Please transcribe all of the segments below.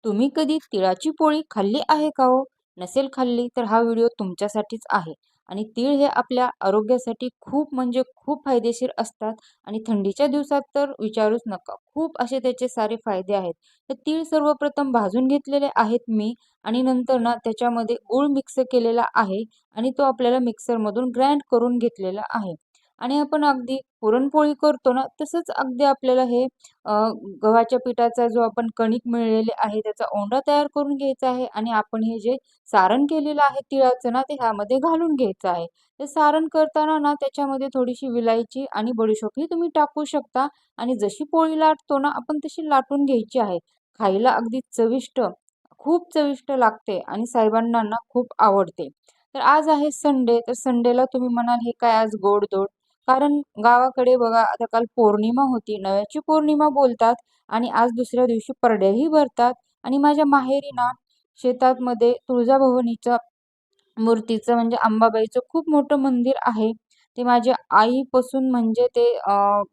तुम्ही कधी तिळाची पोळी खाल्ली आहे का हो? नसेल खाल्ली तर हा व्हिडिओ तुमच्यासाठीच आहे. आणि तीळ हे आपल्या आरोग्यासाठी खूप म्हणजे खूप फायदेशीर असतात आणि थंडीच्या दिवसात तर विचारूच नका. खूप असे त्याचे सारे फायदे आहेत. तर तीळ सर्वप्रथम भाजून घेतलेले आहेत मी आणि नंतर ना त्याच्यामध्ये गूळ मिक्स केलेला आहे आणि तो आपल्याला मिक्सरमधून ग्राइंड करून घेतलेला आहे. आणि आपण अगदी पुरणपोळी करतो ना तसंच अगदी आपल्याला हे अ, गव्हाच्या पिठाचा जो आपण कणिक मिळलेले आहे त्याचा ओंडा तयार करून घ्यायचा आहे आणि आपण हे जे सारण केलेलं आहे तिळाचं ना ते ह्यामध्ये घालून घ्यायचं आहे. ते सारण करताना ना त्याच्यामध्ये थोडीशी विलायची आणि बडीशोप ही तुम्ही टाकू शकता आणि जशी पोळी लाटतो ना आपण तशी लाटून घ्यायची आहे. खायला अगदी चविष्ट, खूप चविष्ट लागते आणि साहेबांना ना खूप आवडते. तर आज आहे संडे, तर संडेला तुम्ही म्हणाल हे काय आज गोड-धोड? कारण गावाकडे बघा आता काल पौर्णिमा होती, नव्याची पौर्णिमा बोलतात आणि आज दुसऱ्या दिवशी परड्याही भरतात आणि माझ्या माहेरी ना शेतामध्ये तुळजाभवानीचं मूर्तीचं म्हणजे अंबाबाईचं खूप मोठं मंदिर आहे. ते माझ्या आईपासून म्हणजे ते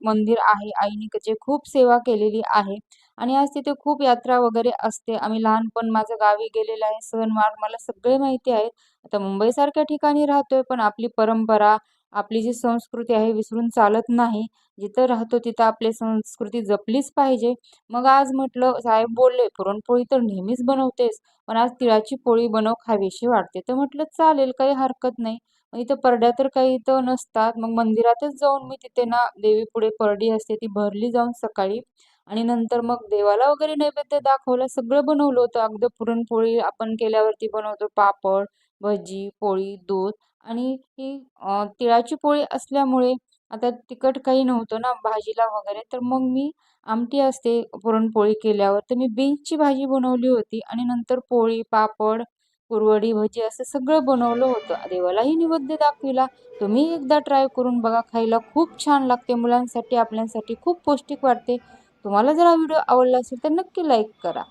मंदिर आहे. आईने त्याची खूप सेवा केलेली आहे आणि आज तिथे खूप यात्रा वगैरे असते. आम्ही लहानपण माझं गावी गेलेलं आहे. सणवार मला सगळे माहिती आहेत. आता मुंबईसारख्या ठिकाणी राहतोय, पण आपली परंपरा, आपली जी संस्कृती आहे विसरून चालत नाही. जिथं राहतो तिथं आपली संस्कृती जपलीच पाहिजे. मग आज म्हटलं साहेब बोलले, "पुरणपोळी तर नेहमीच बनवतेस, पण आज तिळाची पोळी बनव, खावीशी वाटते." तर म्हटलं चालेल, काही हरकत नाही. मग इथं परड्या तर काही इथं नसतात. मग मंदिरातच जाऊन मी तिथे ना देवीपुढे परडी असते ती भरली जाऊन सकाळी आणि नंतर मग देवाला वगैरे नैवेद्य दाखवला. सगळं बनवलं होतं. अगदी पुरणपोळी आपण केल्यावरती बनवतो पापड, भजी, पोळी, दूध आणि ही तिळाची पोळी असल्यामुळे आता तिखट काही नव्हतं ना भाजीला वगैरे, तर मग मी आमटी असते पुरणपोळी केल्यावर, तर मी बीन्सची भाजी बनवली होती आणि नंतर पोळी, पापड, कुरवडी, भजी असं सगळं बनवलं होतं. देवालाही नैवेद्य दाखविला. तुम्ही एकदा ट्राय करून बघा. खायला खूप छान लागते. मुलांसाठी, आपल्यासाठी खूप पौष्टिक वाटते. तुम्हाला जर हा व्हिडिओ आवडला असेल तर नक्की लाईक करा.